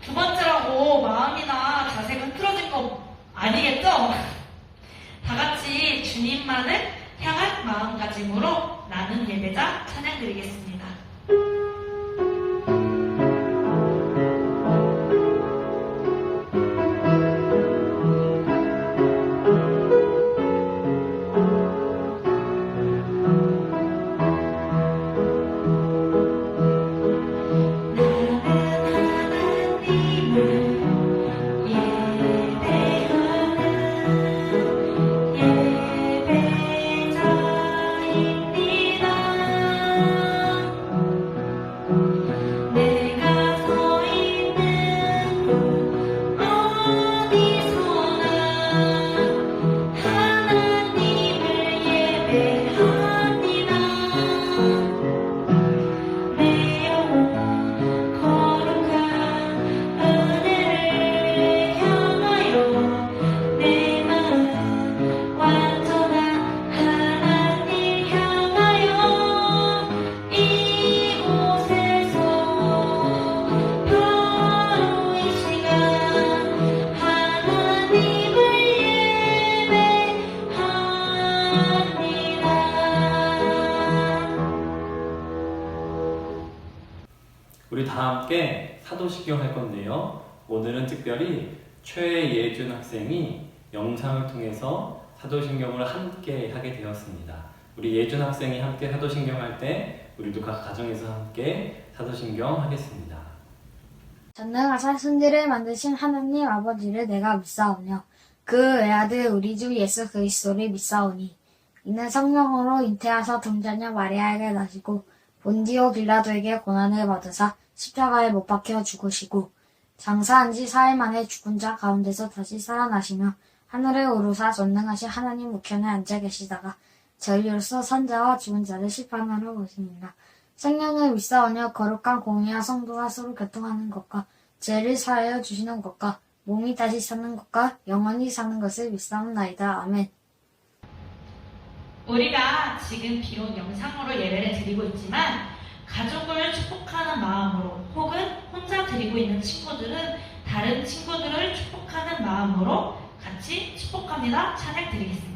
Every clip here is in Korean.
두 번째라고 마음이나 자세가 흐트러진 거 아니겠죠? 다 같이 주님만을 향한 마음가짐으로 나는 예배자 찬양 드리겠습니다. 우리 다 함께 사도신경 할 건데요. 오늘은 특별히 최예준 학생이 영상을 통해서 사도신경을 함께 하게 되었습니다. 우리 예준 학생이 함께 사도신경 할 때 우리도 각 가정에서 함께 사도신경 하겠습니다. 전능하사 천지를 만드신 하나님 아버지를 내가 믿사오며 그 외아들 우리 주 예수 그리스도를 믿사오니 이는 성령으로 잉태하사 동자녀 마리아에게 나시고 본디오 빌라도에게 고난을 받으사 십자가에 못 박혀 죽으시고 장사한 지 4일 만에 죽은 자 가운데서 다시 살아나시며 하늘에 오르사 전능하신 하나님 우편에 앉아 계시다가 저희로서 산자와 죽은 자를 심판하러 오십니다. 생명을 믿사오며 거룩한 공의와 성도와 서로 교통하는 것과 죄를 사하여 주시는 것과 몸이 다시 사는 것과 영원히 사는 것을 믿사옵나이다. 아멘. 우리가 지금 비록 영상으로 예배를 드리고 있지만 가족을 축복하는 마음으로 혹은 혼자 드리고 있는 친구들은 다른 친구들을 축복하는 마음으로 같이 축복합니다. 찬양 드리겠습니다.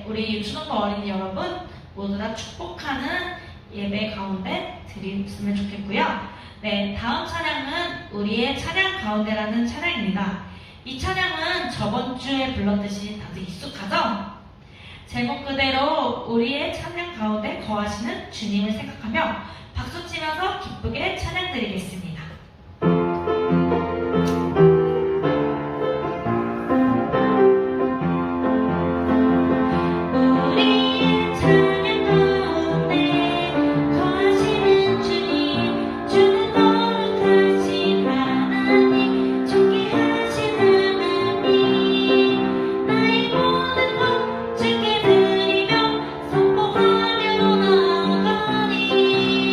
우리 유치원과 어린이 여러분 모두 다 축복하는 예배 가운데 드렸으면 좋겠고요. 네, 다음 찬양은 우리의 찬양 가운데라는 찬양입니다. 이 찬양은 저번 주에 불렀듯이 다들 익숙하죠? 제목 그대로 우리의 찬양 가운데 거하시는 주님을 생각하며 박수치면서 기쁘게 찬양 드리겠습니다. 주께 드리며 선포하며 나아가리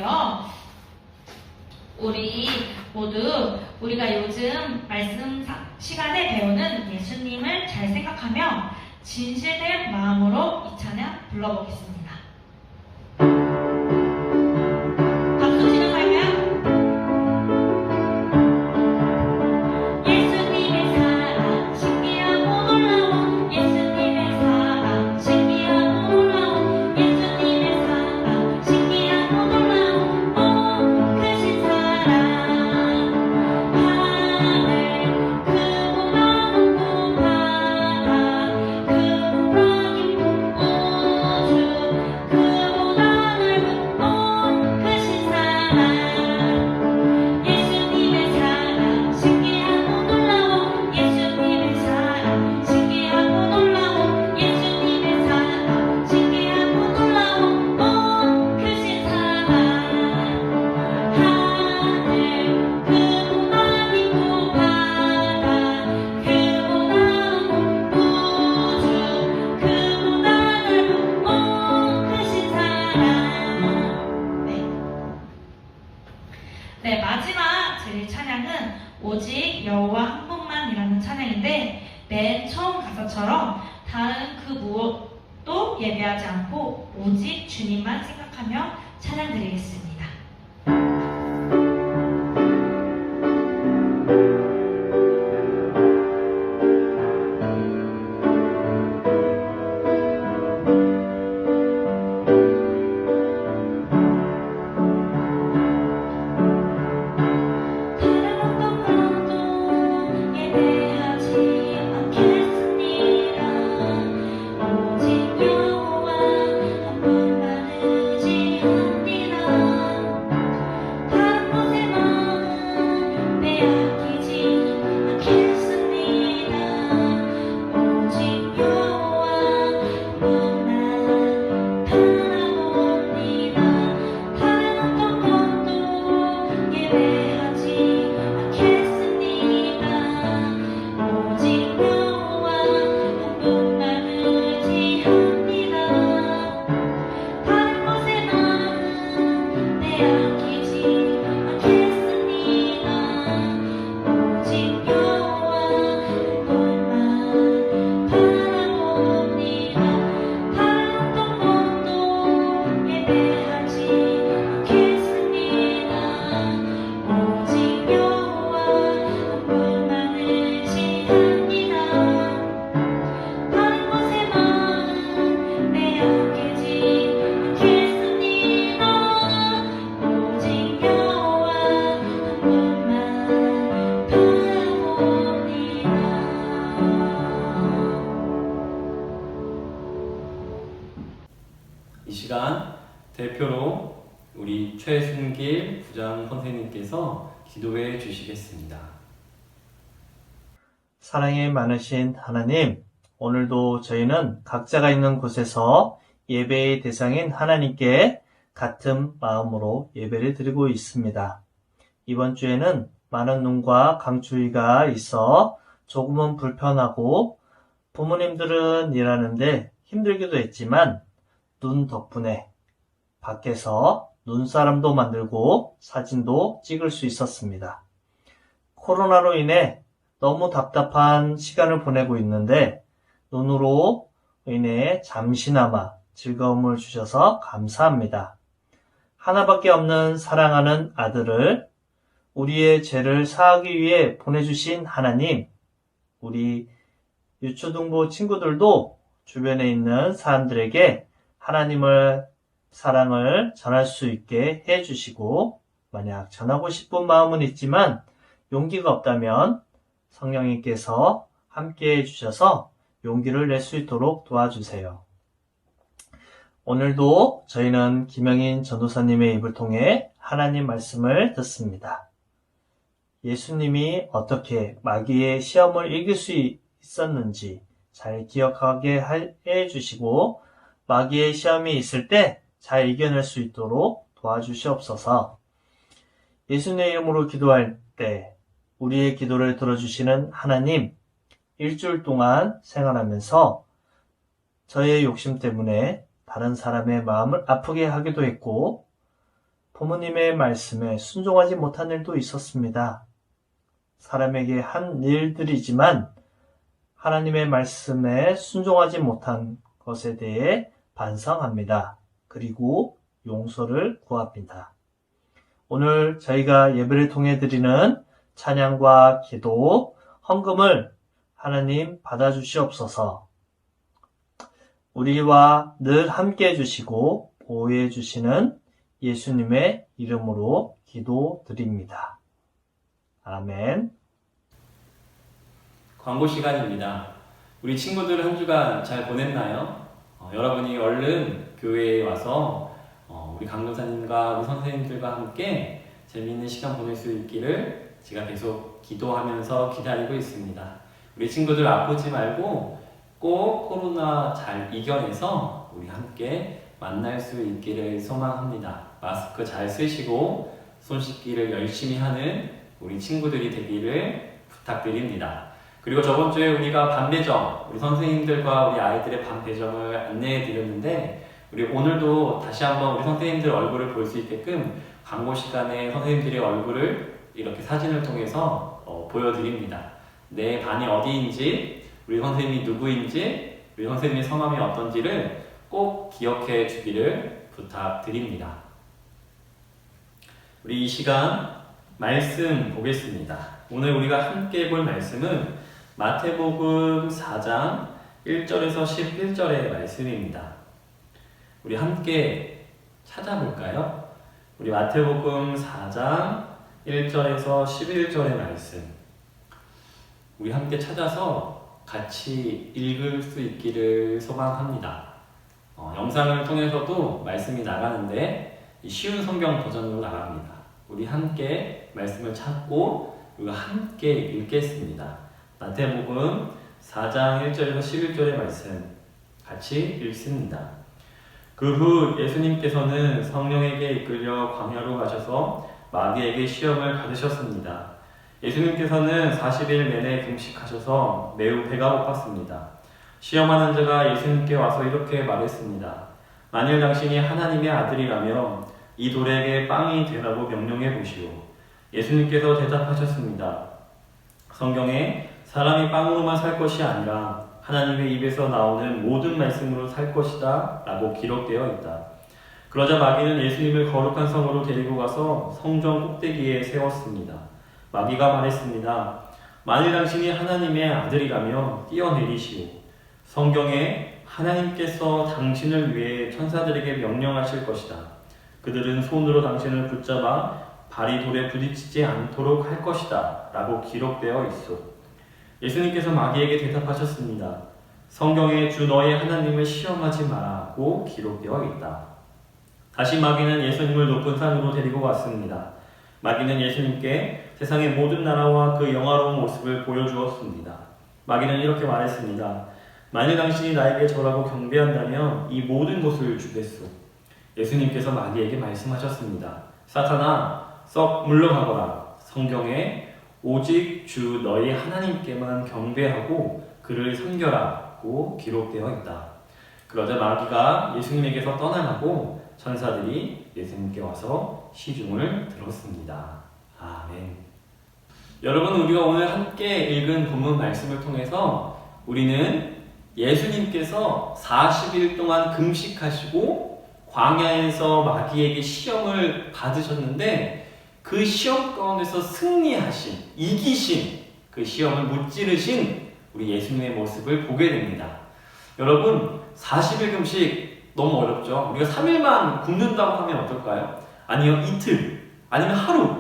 건데요. 우리 모두 우리가 요즘 말씀 시간에 배우는 예수님을 잘 생각하며 진실된 마음으로 이 찬양 불러보겠습니다. 박수 치는 거예요. 예수님의 사랑 신기하고 놀라워. 예수님의 사랑 신기하고 놀라워. 예수님의 사랑 신기하고 놀라워. 오 크신 사랑 하늘 그보다 높고 바다 그보다 깊고 우주 그보다 넓은 오 크신 사랑 예수님의 사랑 신기하고 놀라워. 예수님의 사랑 신기하고 놀라워. 예수님의 사랑 신기하고 놀라워. 오 크신 사랑 하늘 그보다 깊고 바다 그보다 높고 우주 그보다 넓은 오 크신 사랑. 네, 마지막 드릴 찬양은 오직 여호와 한 분만이라는 찬양인데 맨 처음 가사처럼 다른 그 무엇도 예배하지 않고 오직 주님만 생각하며 찬양 드리겠습니다. 다른 어떤 것도 예배하지 않겠습니다. 오직 여호와 한 분만 의지합니다. 다른 것에 마음 빼앗기지 않겠습니다. 오직 여호와 한 분만 바라봅니다. 다른 어떤 것도 예배하지 않겠습니다. 오직 여호와 한 분만 의지합니다. 다른 것에 마음 빼앗기지 않겠습니다. 오직 여호와 한 분만 바라봅니다. 다른 어떤 것도 예배하지 않겠습니다. 오직 여호와 한 분만 의지합니다. 다른 것에 마음 빼앗기지 않겠습니다. 오직 여호와 한 분만 바라봅니다. 이 시간 대표로 우리 최순길 부장 선생님께서 기도해 주시겠습니다. 사랑이 많으신 하나님, 오늘도 저희는 각자가 있는 곳에서 예배의 대상인 하나님께 같은 마음으로 예배를 드리고 있습니다. 이번 주에는 많은 눈과 강추위가 있어 조금은 불편하고 부모님들은 일하는데 힘들기도 했지만 눈 덕분에 밖에서 눈사람도 만들고 사진도 찍을 수 있었습니다. 코로나로 인해 너무 답답한 시간을 보내고 있는데 눈으로 인해 잠시나마 즐거움을 주셔서 감사합니다. 하나밖에 없는 사랑하는 아들을 우리의 죄를 사하기 위해 보내주신 하나님, 우리 유초등부 친구들도 주변에 있는 사람들에게 하나님을 사랑을 전할 수 있게 해주시고, 만약 전하고 싶은 마음은 있지만 용기가 없다면 성령님께서 함께 해주셔서 용기를 낼 수 있도록 도와주세요. 오늘도 저희는 김영인 전도사님의 입을 통해 하나님 말씀을 듣습니다. 예수님이 어떻게 마귀의 시험을 이길 수 있었는지 잘 기억하게 해주시고 마귀의 시험이 있을 때 잘 이겨낼 수 있도록 도와주시옵소서. 예수님의 이름으로 기도할 때 우리의 기도를 들어주시는 하나님, 일주일 동안 생활하면서 저의 욕심 때문에 다른 사람의 마음을 아프게 하기도 했고 부모님의 말씀에 순종하지 못한 일도 있었습니다. 사람에게 한 일들이지만 하나님의 말씀에 순종하지 못한 것에 대해 반성합니다. 그리고 용서를 구합니다. 오늘 저희가 예배를 통해 드리는 찬양과 기도, 헌금을 하나님 받아주시옵소서. 우리와 늘 함께 해주시고 보호해 주시는 예수님의 이름으로 기도드립니다. 아멘. 광고 시간입니다. 우리 친구들 한 주간 잘 보냈나요? 여러분이 얼른 교회에 와서 우리 강도사님과 우리 선생님들과 함께 재미있는 시간 보낼 수 있기를 제가 계속 기도하면서 기다리고 있습니다. 우리 친구들 아프지 말고 꼭 코로나 잘 이겨내서 우리 함께 만날 수 있기를 소망합니다. 마스크 잘 쓰시고 손 씻기를 열심히 하는 우리 친구들이 되기를 부탁드립니다. 그리고 저번 주에 우리가 반배정, 우리 선생님들과 우리 아이들의 반배정을 안내해 드렸는데 우리 오늘도 다시 한번 우리 선생님들 얼굴을 볼 수 있게끔 광고 시간에 선생님들의 얼굴을 이렇게 사진을 통해서 보여드립니다. 내 반이 어디인지, 우리 선생님이 누구인지, 우리 선생님의 성함이 어떤지를 꼭 기억해 주기를 부탁드립니다. 우리 이 시간 말씀 보겠습니다. 오늘 우리가 함께 볼 말씀은 마태복음 4장 1절에서 11절의 말씀입니다. 우리 함께 찾아볼까요? 우리 마태복음 4장 1절에서 11절의 말씀. 우리 함께 찾아서 같이 읽을 수 있기를 소망합니다. 영상을 통해서도 말씀이 나가는데 쉬운 성경 버전으로 나갑니다. 우리 함께 말씀을 찾고 우리가 함께 읽겠습니다. 마태복음 4장 1절에서 11절의 말씀 같이 읽습니다. 그 후 예수님께서는 성령에게 이끌려 광야로 가셔서 마귀에게 시험을 받으셨습니다. 예수님께서는 40일 내내 금식하셔서 매우 배가 고팠습니다. 시험하는 자가 예수님께 와서 이렇게 말했습니다. 만일 당신이 하나님의 아들이라면 이 돌에게 빵이 되라고 명령해 보시오. 예수님께서 대답하셨습니다. 성경에 사람이 빵으로만 살 것이 아니라 하나님의 입에서 나오는 모든 말씀으로 살 것이다 라고 기록되어 있다. 그러자 마귀는 예수님을 거룩한 성으로 데리고 가서 성전 꼭대기에 세웠습니다. 마귀가 말했습니다. 만일 당신이 하나님의 아들이라면 뛰어내리시오. 성경에 하나님께서 당신을 위해 천사들에게 명령하실 것이다. 그들은 손으로 당신을 붙잡아 발이 돌에 부딪히지 않도록 할 것이다 라고 기록되어 있어. 예수님께서 마귀에게 대답하셨습니다. 성경에 주 너의 하나님을 시험하지 마라고 기록되어 있다. 다시 마귀는 예수님을 높은 산으로 데리고 왔습니다. 마귀는 예수님께 세상의 모든 나라와 그 영화로운 모습을 보여주었습니다. 마귀는 이렇게 말했습니다. 만일 당신이 나에게 절하고 경배한다면 이 모든 것을 주겠소. 예수님께서 마귀에게 말씀하셨습니다. 사탄아, 썩 물러가거라. 성경에 오직 주 너희 하나님께만 경배하고 그를 섬겨라고 기록되어 있다. 그러자 마귀가 예수님에게서 떠나가고 천사들이 예수님께 와서 시중을 들었습니다. 아멘. 여러분, 우리가 오늘 함께 읽은 본문 말씀을 통해서 우리는 예수님께서 40일 동안 금식하시고 광야에서 마귀에게 시험을 받으셨는데 그 시험 가운데서 승리하신, 이기신, 그 시험을 무찌르신 우리 예수님의 모습을 보게 됩니다. 여러분, 40일 금식 너무 어렵죠? 우리가 3일만 굶는다고 하면 어떨까요? 아니요, 이틀, 아니면 하루.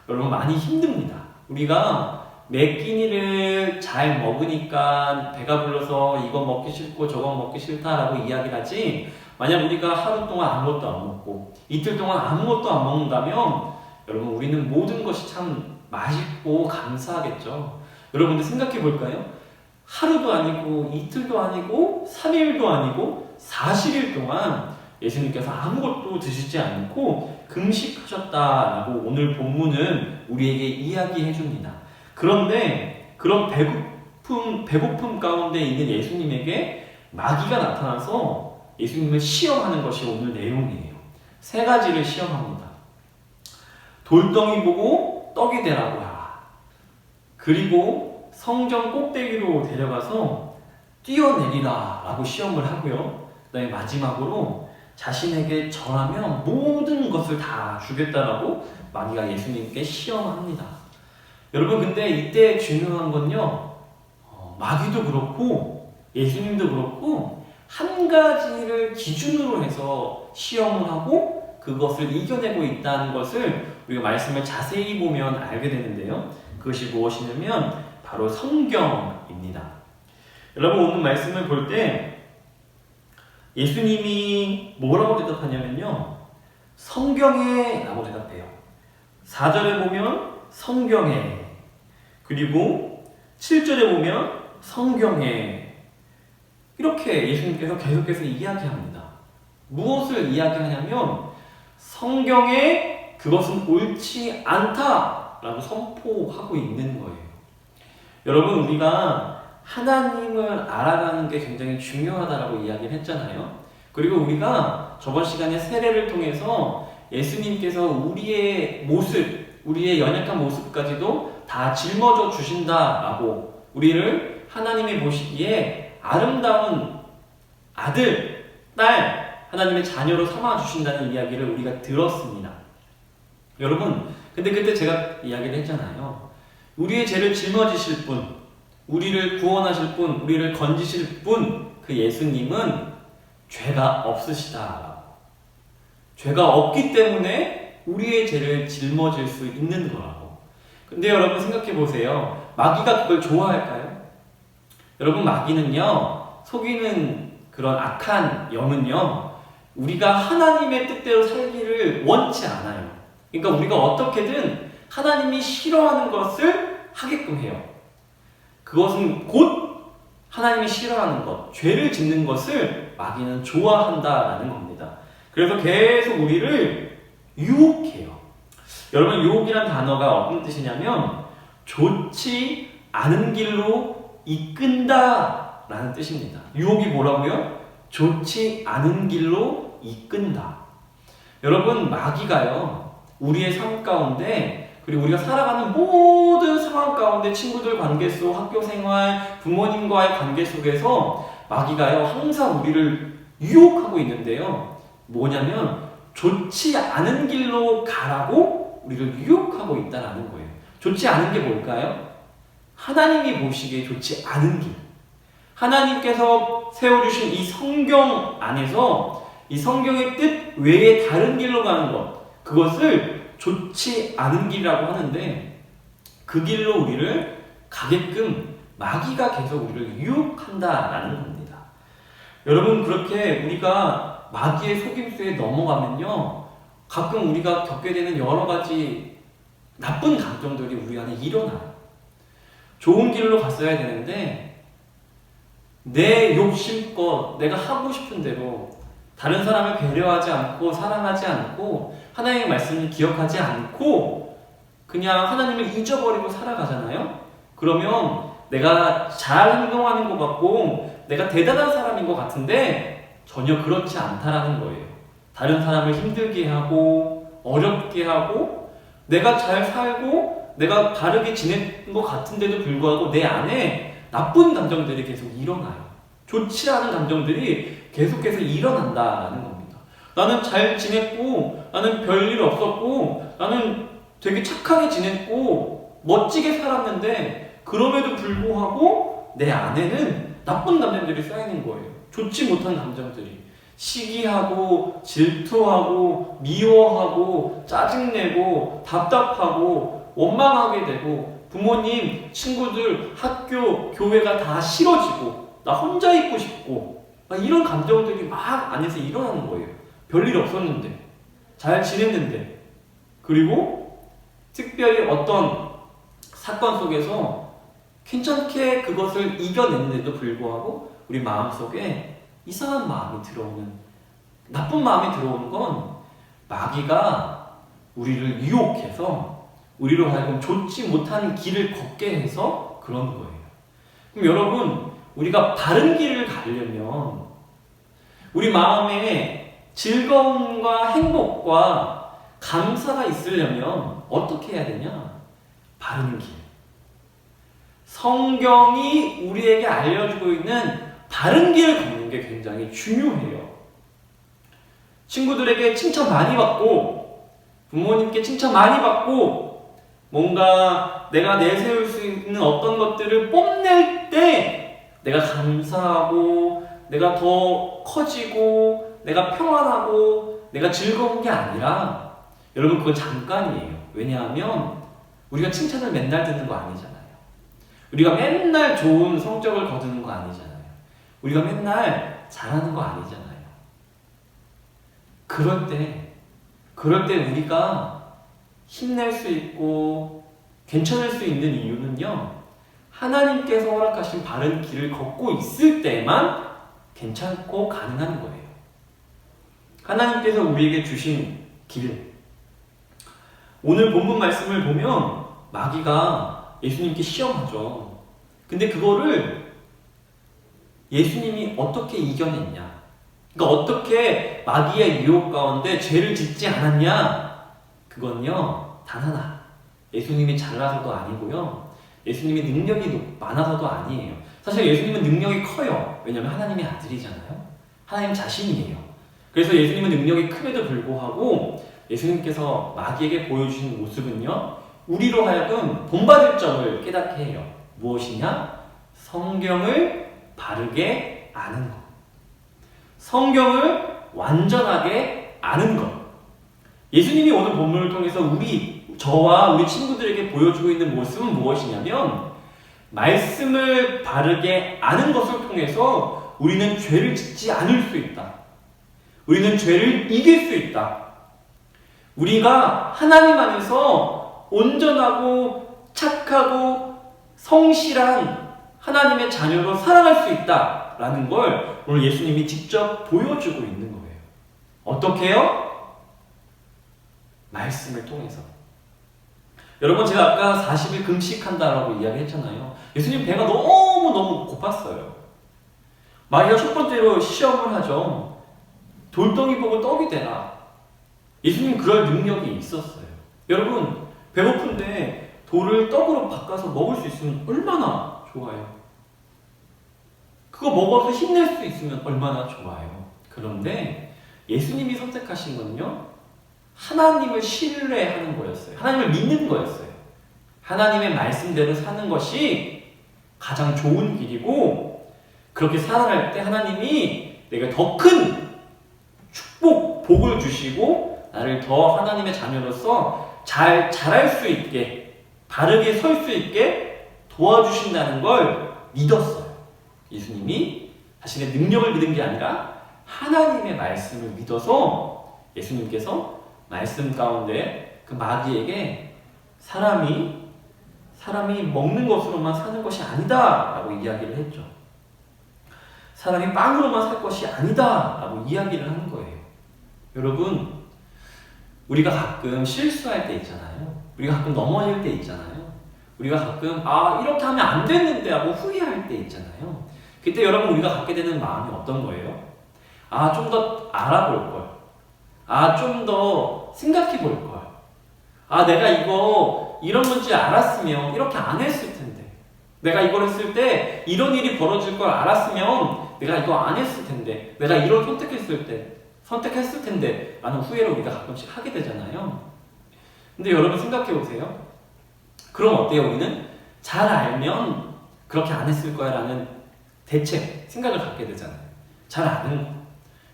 여러분, 많이 힘듭니다. 우리가 매 끼니를 잘 먹으니까 배가 불러서 이거 먹기 싫고 저거 먹기 싫다라고 이야기를 하지, 만약 우리가 하루 동안 아무것도 안 먹고 이틀 동안 아무것도 안 먹는다면 여러분, 우리는 모든 것이 참 맛있고 감사하겠죠. 여러분들 생각해 볼까요? 하루도 아니고 이틀도 아니고 3일도 아니고 40일 동안 예수님께서 아무것도 드시지 않고 금식하셨다라고 오늘 본문은 우리에게 이야기해 줍니다. 그런데 그런 배고픔 가운데 있는 예수님에게 마귀가 나타나서 예수님을 시험하는 것이 오늘 내용이에요. 세 가지를 시험합니다. 돌덩이 보고 떡이 되라고 하라. 그리고 성전 꼭대기로 데려가서 뛰어내리라 라고 시험을 하고요. 그 다음에 마지막으로 자신에게 절하면 모든 것을 다 주겠다라고 마귀가 예수님께 시험합니다. 여러분, 근데 이때 중요한 건요, 마귀도 그렇고 예수님도 그렇고 한 가지를 기준으로 해서 시험을 하고 그것을 이겨내고 있다는 것을 우리가 말씀을 자세히 보면 알게 되는데요. 그것이 무엇이냐면 바로 성경입니다. 여러분, 오늘 말씀을 볼 때 예수님이 뭐라고 대답하냐면요, 성경에 라고 대답해요. 4절에 보면 성경에, 그리고 7절에 보면 성경에, 이렇게 예수님께서 계속해서 이야기합니다. 무엇을 이야기하냐면 성경에 그것은 옳지 않다라고 선포하고 있는 거예요. 여러분, 우리가 하나님을 알아가는 게 굉장히 중요하다라고 이야기를 했잖아요. 그리고 우리가 저번 시간에 세례를 통해서 예수님께서 우리의 모습, 우리의 연약한 모습까지도 다 짊어져 주신다라고, 우리를 하나님이 보시기에 아름다운 아들, 딸, 하나님의 자녀로 삼아 주신다는 이야기를 우리가 들었습니다. 여러분, 근데 그때 제가 이야기를 했잖아요. 우리의 죄를 짊어지실 분, 우리를 구원하실 분, 우리를 건지실 분, 그 예수님은 죄가 없으시다. 죄가 없기 때문에 우리의 죄를 짊어질 수 있는 거라고. 근데 여러분, 생각해 보세요. 마귀가 그걸 좋아할까요? 여러분, 마귀는요, 속이는 그런 악한 영은요, 우리가 하나님의 뜻대로 살기를 원치 않아요. 그러니까 우리가 어떻게든 하나님이 싫어하는 것을 하게끔 해요. 그것은 곧 하나님이 싫어하는 것, 죄를 짓는 것을 마귀는 좋아한다라는 겁니다. 그래서 계속 우리를 유혹해요. 여러분, 유혹이란 단어가 어떤 뜻이냐면 좋지 않은 길로 이끈다라는 뜻입니다. 유혹이 뭐라고요? 좋지 않은 길로 이끈다. 여러분, 마귀가요, 우리의 삶 가운데, 그리고 우리가 살아가는 모든 상황 가운데, 친구들 관계 속, 학교 생활, 부모님과의 관계 속에서 마귀가요, 항상 우리를 유혹하고 있는데요. 뭐냐면 좋지 않은 길로 가라고 우리를 유혹하고 있다는 거예요. 좋지 않은 게 뭘까요? 하나님이 보시기에 좋지 않은 길. 하나님께서 세워주신 이 성경 안에서 이 성경의 뜻 외에 다른 길로 가는 것, 그것을 좋지 않은 길이라고 하는데, 그 길로 우리를 가게끔 마귀가 계속 우리를 유혹한다라는 겁니다. 여러분, 그렇게 우리가 마귀의 속임수에 넘어가면요, 가끔 우리가 겪게 되는 여러 가지 나쁜 감정들이 우리 안에 일어나요. 좋은 길로 갔어야 되는데 내 욕심껏 내가 하고 싶은 대로 다른 사람을 배려하지 않고 사랑하지 않고 하나님의 말씀을 기억하지 않고 그냥 하나님을 잊어버리고 살아가잖아요. 그러면 내가 잘 행동하는 것 같고 내가 대단한 사람인 것 같은데 전혀 그렇지 않다라는 거예요. 다른 사람을 힘들게 하고 어렵게 하고 내가 잘 살고 내가 다르게 지낸 것 같은데도 불구하고 내 안에 나쁜 감정들이 계속 일어나요. 좋지 않은 감정들이 계속해서 일어난다라는 겁니다. 나는 잘 지냈고 나는 별일 없었고 나는 되게 착하게 지냈고 멋지게 살았는데 그럼에도 불구하고 내 안에는 나쁜 감정들이 쌓이는 거예요. 좋지 못한 감정들이. 시기하고 질투하고 미워하고 짜증내고 답답하고 원망하게 되고 부모님, 친구들, 학교, 교회가 다 싫어지고 나 혼자 있고 싶고 이런 감정들이 막 안에서 일어나는 거예요. 별일 없었는데 잘 지냈는데 그리고 특별히 어떤 사건 속에서 괜찮게 그것을 이겨냈는데도 불구하고 우리 마음속에 이상한 마음이 들어오는, 나쁜 마음이 들어오는 건 마귀가 우리를 유혹해서 우리로 하여금 좋지 못한 길을 걷게 해서 그런 거예요. 그럼 여러분, 우리가 바른 길을 가려면 우리 마음에 즐거움과 행복과 감사가 있으려면 어떻게 해야 되냐? 바른 길. 성경이 우리에게 알려주고 있는 바른 길을 걷는 게 굉장히 중요해요. 친구들에게 칭찬 많이 받고, 부모님께 칭찬 많이 받고, 뭔가 내가 내세울 수 있는 어떤 것들을 뽐낼 때 내가 감사하고, 내가 더 커지고, 내가 평안하고, 내가 즐거운 게 아니라, 여러분 그건 잠깐이에요. 왜냐하면 우리가 칭찬을 맨날 듣는 거 아니잖아요. 우리가 맨날 좋은 성적을 거두는 거 아니잖아요. 우리가 맨날 잘하는 거 아니잖아요. 그럴 때 우리가 힘낼 수 있고 괜찮을 수 있는 이유는요, 하나님께서 허락하신 바른 길을 걷고 있을 때만 괜찮고 가능한 거예요. 하나님께서 우리에게 주신 길. 오늘 본문 말씀을 보면 마귀가 예수님께 시험하죠. 근데 그거를 예수님이 어떻게 이겨냈냐? 그러니까 어떻게 마귀의 유혹 가운데 죄를 짓지 않았냐? 그건요, 단 하나. 예수님이 잘나서도 아니고요. 예수님이 능력이 많아서도 아니에요. 사실 예수님은 능력이 커요. 왜냐하면 하나님의 아들이잖아요. 하나님 자신이에요. 그래서 예수님은 능력이 큼에도 불구하고 예수님께서 마귀에게 보여주신 모습은요, 우리로 하여금 본받을 점을 깨닫게 해요. 무엇이냐? 성경을 바르게 아는 것. 성경을 완전하게 아는 것. 예수님이 오늘 본문을 통해서 저와 우리 친구들에게 보여주고 있는 모습은 무엇이냐면, 말씀을 바르게 아는 것을 통해서 우리는 죄를 짓지 않을 수 있다. 우리는 죄를 이길 수 있다. 우리가 하나님 안에서 온전하고 착하고 성실한 하나님의 자녀로 살아갈 수 있다라는 걸 오늘 예수님이 직접 보여주고 있는 거예요. 어떻게 해요? 말씀을 통해서. 여러분, 제가 아까 40일 금식한다라고 이야기했잖아요. 예수님 배가 너무너무 고팠어요. 마귀가 첫 번째로 시험을 하죠. 돌덩이 보고 떡이 되라. 예수님 그럴 능력이 있었어요. 여러분, 배고픈데 돌을 떡으로 바꿔서 먹을 수 있으면 얼마나 좋아요. 그거 먹어서 힘낼 수 있으면 얼마나 좋아요. 그런데 예수님이 선택하신 건요, 하나님을 신뢰하는 거였어요. 하나님을 믿는 거였어요. 하나님의 말씀대로 사는 것이 가장 좋은 길이고, 그렇게 살아갈 때 하나님이 내가 더 큰 축복, 복을 주시고 나를 더 하나님의 자녀로서 잘 자랄 수 있게, 바르게 설 수 있게 도와주신다는 걸 믿었어요. 예수님이 자신의 능력을 믿은 게 아니라 하나님의 말씀을 믿어서 예수님께서 말씀 가운데 그 마귀에게 사람이 먹는 것으로만 사는 것이 아니다 라고 이야기를 했죠. 사람이 빵으로만 살 것이 아니다 라고 이야기를 하는 거예요. 여러분, 우리가 가끔 실수할 때 있잖아요. 우리가 가끔 넘어질 때 있잖아요. 우리가 가끔 이렇게 하면 안 됐는데 하고 후회할 때 있잖아요. 그때 여러분, 우리가 갖게 되는 마음이 어떤 거예요? 좀 더 알아볼 걸. 좀 더 생각해 볼 걸. 내가 이런 건지 알았으면 이렇게 안 했을 텐데. 내가 이걸 했을 때 이런 일이 벌어질 걸 알았으면 내가 이거 안 했을 텐데. 내가 이런 선택했을 텐데 라는 후회를 우리가 가끔씩 하게 되잖아요. 근데 여러분 생각해 보세요. 그럼 어때요? 우리는 잘 알면 그렇게 안 했을 거야 라는 대책, 생각을 갖게 되잖아요. 잘 아는 거.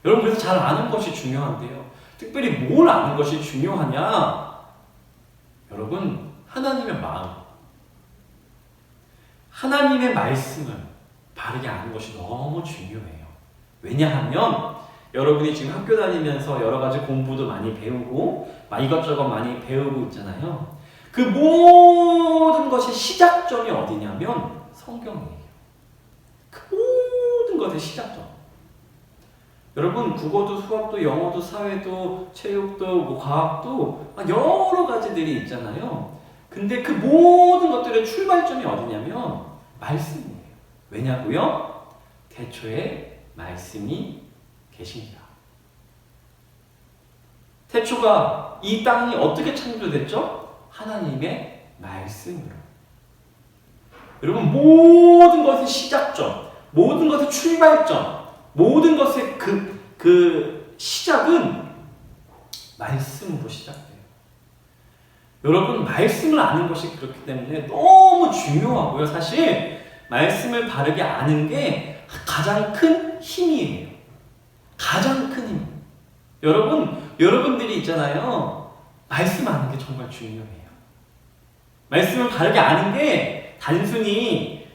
여러분, 그래서 잘 아는 것이 중요한데요. 특별히 뭘 아는 것이 중요하냐? 여러분, 하나님의 마음, 하나님의 말씀을 바르게 아는 것이 너무 중요해요. 왜냐하면 여러분이 지금 학교 다니면서 여러 가지 공부도 많이 배우고 이것저것 많이 배우고 있잖아요. 그 모든 것의 시작점이 어디냐면 성경이에요. 그 모든 것의 시작점. 여러분, 국어도 수학도 영어도 사회도 체육도 과학도 여러 가지들이 있잖아요. 근데 그 모든 것들의 출발점이 어디냐면 말씀이에요. 왜냐고요? 태초에 말씀이 계시니라. 태초가 이 땅이 어떻게 창조됐죠? 하나님의 말씀으로. 여러분, 모든 것의 시작점, 모든 것의 출발점, 모든 것의 그 시작은 말씀으로 시작돼요. 여러분, 말씀을 아는 것이 그렇기 때문에 너무 중요하고요. 사실 말씀을 바르게 아는 게 가장 큰 힘이에요. 가장 큰 힘. 여러분들이 있잖아요. 말씀 아는 게 정말 중요해요. 말씀을 바르게 아는 게 단순히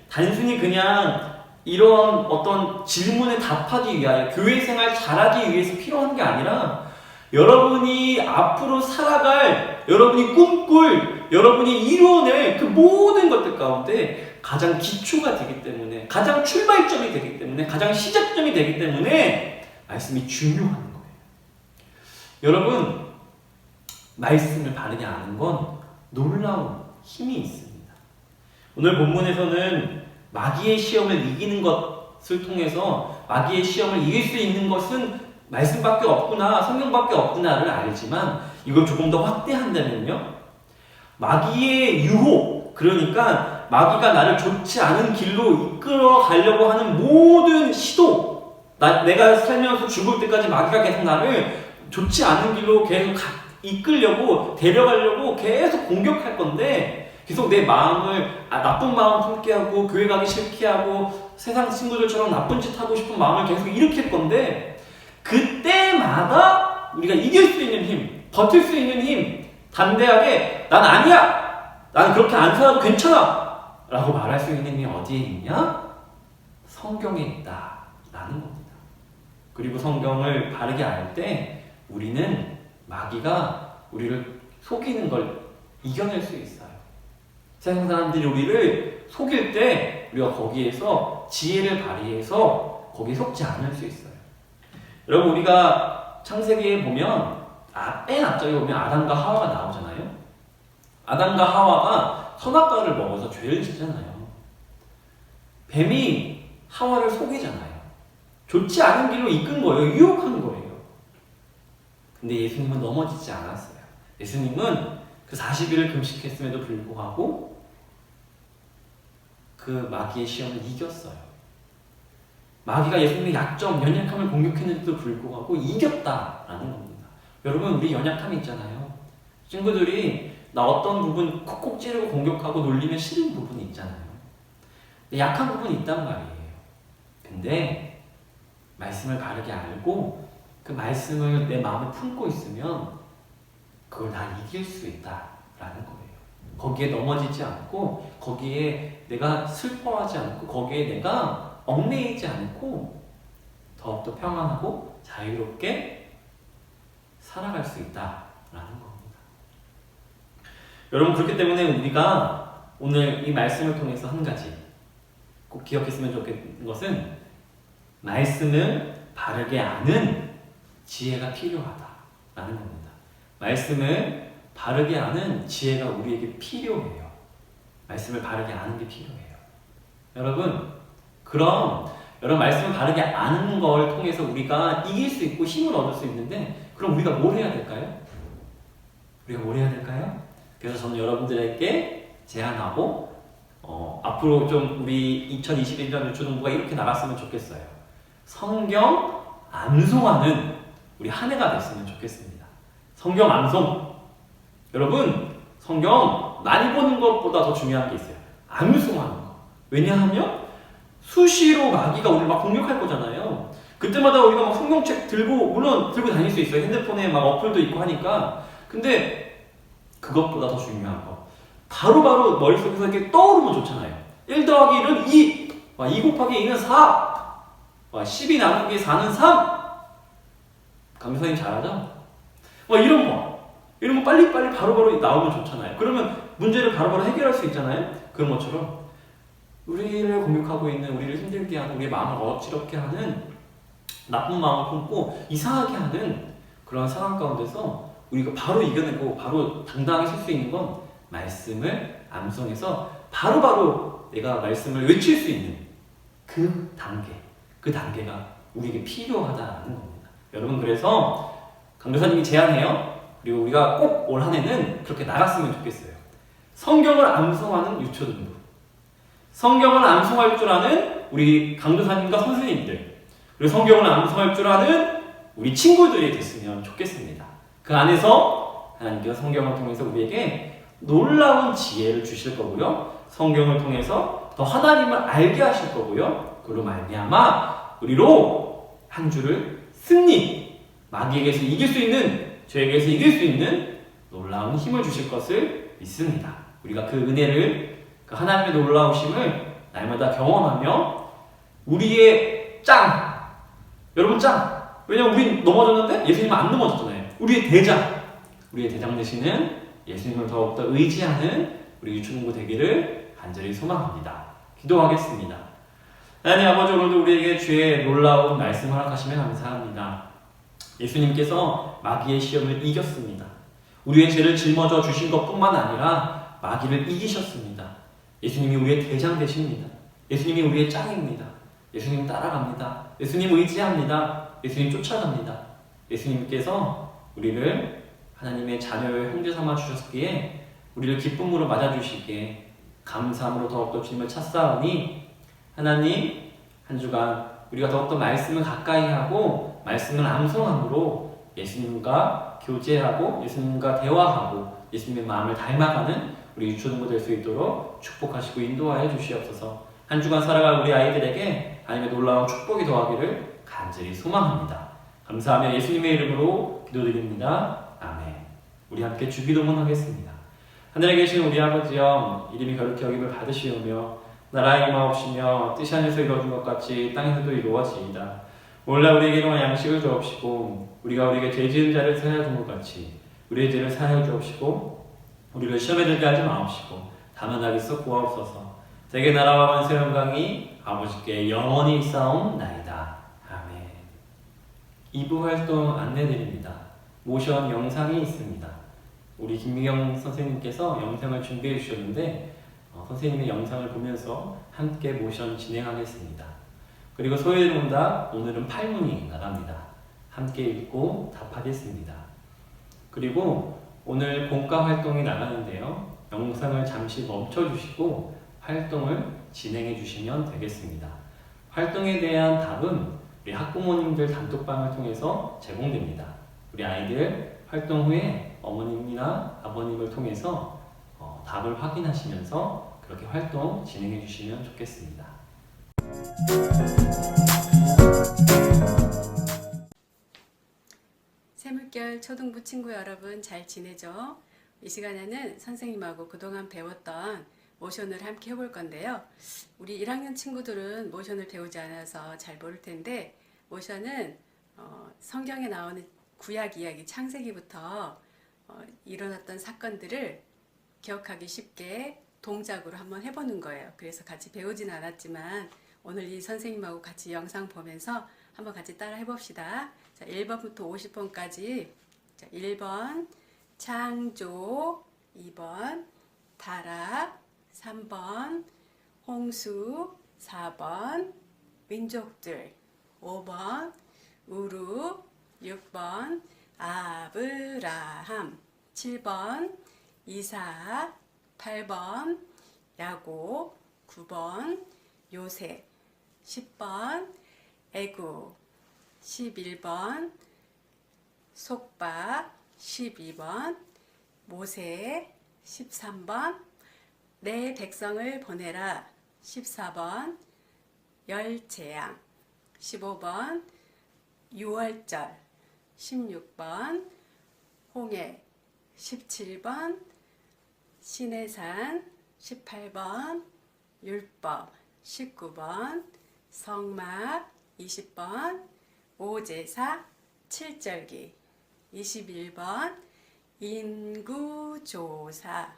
그냥 이런 어떤 질문에 답하기 위하여, 교회 생활 잘하기 위해서 필요한 게 아니라 여러분이 앞으로 살아갈, 여러분이 꿈꿀, 여러분이 이루어낼 그 모든 것들 가운데 가장 기초가 되기 때문에, 가장 출발점이 되기 때문에, 가장 시작점이 되기 때문에 말씀이 중요한 거예요. 여러분, 말씀을 바르게 아는 건 놀라운 힘이 있습니다. 오늘 본문에서는 마귀의 시험을 이기는 것을 통해서 마귀의 시험을 이길 수 있는 것은 말씀밖에 없구나, 성경밖에 없구나를 알지만, 이걸 조금 더 확대한다면요, 마귀의 유혹, 그러니까 마귀가 나를 좋지 않은 길로 이끌어 가려고 하는 모든 시도, 내가 살면서 죽을 때까지 마귀가 계속 나를 좋지 않은 길로 계속 이끌려고, 데려가려고 계속 공격할 건데, 계속 내 마음을 나쁜 마음 품게 하고, 교회 가기 싫게 하고, 세상 친구들처럼 나쁜 짓 하고 싶은 마음을 계속 일으킬 건데, 그때마다 우리가 이길 수 있는 힘, 버틸 수 있는 힘, 담대하게 난 아니야! 난 그렇게 안 살아도 괜찮아! 라고 말할 수 있는 힘이 어디에 있냐? 성경에 있다 라는 겁니다. 그리고 성경을 바르게 알 때 우리는 마귀가 우리를 속이는 걸 이겨낼 수 있어요. 세상 사람들이 우리를 속일 때 우리가 거기에서 지혜를 발휘해서 거기에 속지 않을 수 있어요. 여러분, 우리가 창세기에 보면 맨 앞쪽에 보면 아담과 하와가 나오잖아요. 아담과 하와가 선악과를 먹어서 죄를 짓잖아요. 뱀이 하와를 속이잖아요. 좋지 않은 길로 이끈 거예요. 유혹한 거예요. 근데 예수님은 넘어지지 않았어요. 예수님은 그 40일을 금식했음에도 불구하고 그 마귀의 시험을 이겼어요. 마귀가 예수님의 약점, 연약함을 공격했는데도 불구하고 이겼다라는 겁니다. 여러분, 우리 연약함이 있잖아요. 친구들이 나 어떤 부분 콕콕 찌르고 공격하고 놀리면 싫은 부분이 있잖아요. 약한 부분이 있단 말이에요. 근데 말씀을 바르게 알고 그 말씀을 내 마음에 품고 있으면 그걸 다 이길 수 있다라는 거예요. 거기에 넘어지지 않고, 거기에 내가 슬퍼하지 않고, 거기에 내가 얽매이지 않고 더욱더 평안하고 자유롭게 살아갈 수 있다라는 겁니다. 여러분, 그렇기 때문에 우리가 오늘 이 말씀을 통해서 한 가지 꼭 기억했으면 좋겠는 것은, 말씀을 바르게 아는 지혜가 필요하다라는 겁니다. 말씀을 바르게 아는 지혜가 우리에게 필요해요. 말씀을 바르게 아는 게 필요해요. 여러분, 그럼 여러분, 말씀을 바르게 아는 걸 통해서 우리가 이길 수 있고 힘을 얻을 수 있는데, 그럼 우리가 뭘 해야 될까요? 우리가 뭘 해야 될까요? 그래서 저는 여러분들에게 제안하고 앞으로 좀 우리 2021년 유초등부가 이렇게 나갔으면 좋겠어요. 성경 암송하는 우리 한 해가 됐으면 좋겠습니다. 성경 암송. 여러분, 성경 많이 보는 것보다 더 중요한 게 있어요. 암송하는 거. 왜냐하면 수시로 마귀가 우리를 막 공격할 거잖아요. 그때마다 우리가 막 성경책 물론 들고 다닐 수 있어요. 핸드폰에 막 어플도 있고 하니까. 근데 그것보다 더 중요한 거, 바로바로 머릿속에서 이렇게 떠오르면 좋잖아요. 1 더하기 1은 2, 2 곱하기 2는 4, 12 나누기 4는 3. 강사님 잘하죠? 이런 거 빨리빨리 바로바로 나오면 좋잖아요. 그러면 문제를 바로바로 해결할 수 있잖아요. 그런 것처럼 우리를 공격하고 있는, 우리를 힘들게 하는, 우리의 마음을 어지럽게 하는 나쁜 마음을 품고 이상하게 하는 그런 상황 가운데서 우리가 바로 이겨내고 바로 당당하게 설 수 있는 건 말씀을 암송해서 바로바로 내가 말씀을 외칠 수 있는 그 단계가 우리에게 필요하다는 겁니다. 여러분, 그래서 강도사님이 제안해요. 그리고 우리가 꼭 올 한 해는 그렇게 나갔으면 좋겠어요. 성경을 암송하는 유초등부, 성경을 암송할 줄 아는 우리 강도사님과 선생님들, 그리고 성경을 암송할 줄 아는 우리 친구들이 됐으면 좋겠습니다. 그 안에서 하나님께서 성경을 통해서 우리에게 놀라운 지혜를 주실 거고요. 성경을 통해서 더 하나님을 알게 하실 거고요. 그로 말미암아 우리로 한 주를 승리, 마귀에게서 이길 수 있는, 죄에게서 이길 수 있는 놀라운 힘을 주실 것을 믿습니다. 우리가 그 은혜를, 그 하나님의 놀라우심을 날마다 경험하며 우리의 짱, 여러분 짱, 왜냐면 우린 넘어졌는데 예수님은 안 넘어졌잖아요. 우리의 대장 되시는 예수님을 더욱더 의지하는 우리 유초등부 되기를 간절히 소망합니다. 기도하겠습니다. 하나님 아버지, 오늘도 우리에게 주의 놀라운 말씀 허락하시며 감사합니다. 예수님께서 마귀의 시험을 이겼습니다. 우리의 죄를 짊어져 주신 것뿐만 아니라 마귀를 이기셨습니다. 예수님이 우리의 대장 되십니다. 예수님이 우리의 짱입니다. 예수님 따라갑니다. 예수님 의지합니다. 예수님 쫓아갑니다. 예수님께서 우리를 하나님의 자녀의 형제 삼아 주셨기에 우리를 기쁨으로 맞아주시기에 감사함으로 더욱더 주님을 찾사오니, 하나님 한 주간 우리가 더욱더 말씀을 가까이 하고 말씀을 암송함으로 예수님과 교제하고 예수님과 대화하고 예수님의 마음을 닮아가는 우리 유초등부 될 수 있도록 축복하시고 인도하여 주시옵소서. 한 주간 살아갈 우리 아이들에게 하나님의 놀라운 축복이 더하기를 간절히 소망합니다. 감사하며 예수님의 이름으로 기도드립니다. 아멘. 우리 함께 주기도문 하겠습니다. 하늘에 계신 우리 아버지여, 이름이 거룩히 여김을 받으시오며 나라의 임하옵시며 뜻이 하늘에서 이루어진 것 같이 땅에서도 이루어지이다. 오늘날 우리에게 일용할 양식을 주옵시고 우리가 우리에게 죄 지은 자를 사하여 준 것 같이 우리의 죄를 사하여 주옵시고 우리를 시험에 들게 하지 마옵시고 다만 악에서 구하옵소서. 대개 나라와 만세 영광이 아버지께 영원히 있사옵나이다. 아멘. 2부 활동 안내드립니다. 모션 영상이 있습니다. 우리 김미경 선생님께서 영상을 준비해 주셨는데 선생님의 영상을 보면서 함께 모션 진행하겠습니다. 그리고 소외문답 오늘은 8문이 나갑니다. 함께 읽고 답하겠습니다. 그리고 오늘 본과 활동이 나가는데요. 영상을 잠시 멈춰주시고 활동을 진행해 주시면 되겠습니다. 활동에 대한 답은 우리 학부모님들 단톡방을 통해서 제공됩니다. 우리 아이들 활동 후에 어머님이나 아버님을 통해서 답을 확인하시면서 그렇게 활동 진행해 주시면 좋겠습니다. 새물결 초등부 친구 여러분 잘 지내죠? 이 시간에는 선생님하고 그동안 배웠던 모션을 함께 해볼 건데요. 우리 1학년 친구들은 모션을 배우지 않아서 잘 모를 텐데, 모션은 성경에 나오는 구약 이야기 창세기부터 일어났던 사건들을 기억하기 쉽게 동작으로 한번 해보는 거예요. 그래서 같이 배우진 않았지만 오늘 이 선생님하고 같이 영상 보면서 한번 같이 따라 해봅시다. 자, 1번부터 50번까지. 자, 1번 창조, 2번 타락, 3번 홍수, 4번 민족들, 5번 우루, 6번 아브라함, 7번 이삭, 8번 야곱, 9번 요셉, 10번 애굽, 11번 속박, 12번 모세, 13번 내 백성을 보내라, 14번 열재앙, 15번 유월절, 16번 홍해, 17번 시내산, 18번 율법, 19번 성막, 20번 오제사 7절기, 21번 인구조사,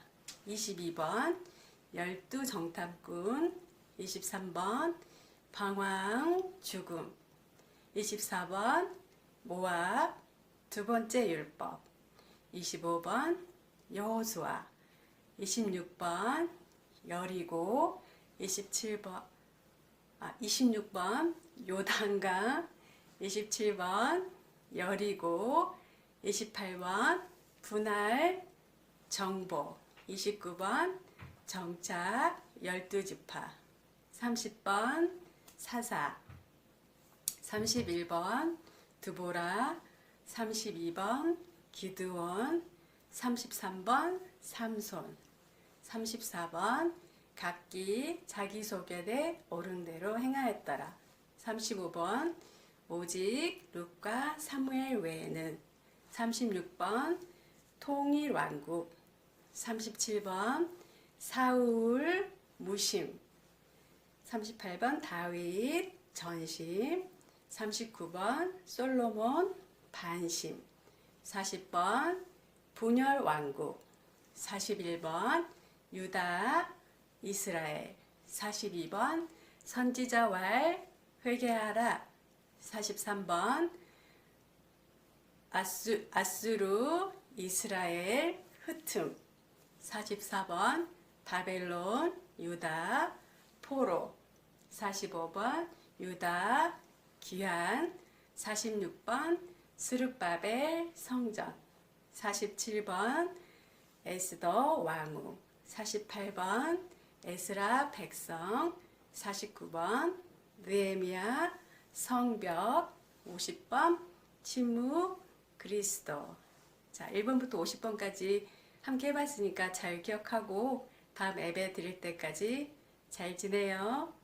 22번 열두정탐꾼, 23번 방황 죽음, 24번 모압 두 번째 율법, 25번 여호수아, 26번 여리고, 26번 요단강, 27번 여리고, 28번 분할 정보, 29번 정착 12지파, 30번 사사, 31번 드보라, 32번 기드온, 33번 삼손, 34번 각기 자기소개대 옳은 대로 행하였더라. 35번 오직 룻과 사무엘 외에는, 36번 통일 왕국, 37번 사울 무심, 38번 다윗 전심, 39번 솔로몬 반심, 40번 분열 왕국, 41번 유다 이스라엘, 42번 선지자 왈 회개하라, 43번 아수르 이스라엘 흩음, 44번 바벨론 유다 포로, 45번 유다 기한, 46번 스룹바벨 성전, 47번 에스더 왕후, 48번 에스라 백성, 49번 느헤미야 성벽, 50번 침묵 그리스도. 자, 1번부터 50번까지 함께 해봤으니까 잘 기억하고 다음 예배 드릴 때까지 잘 지내요.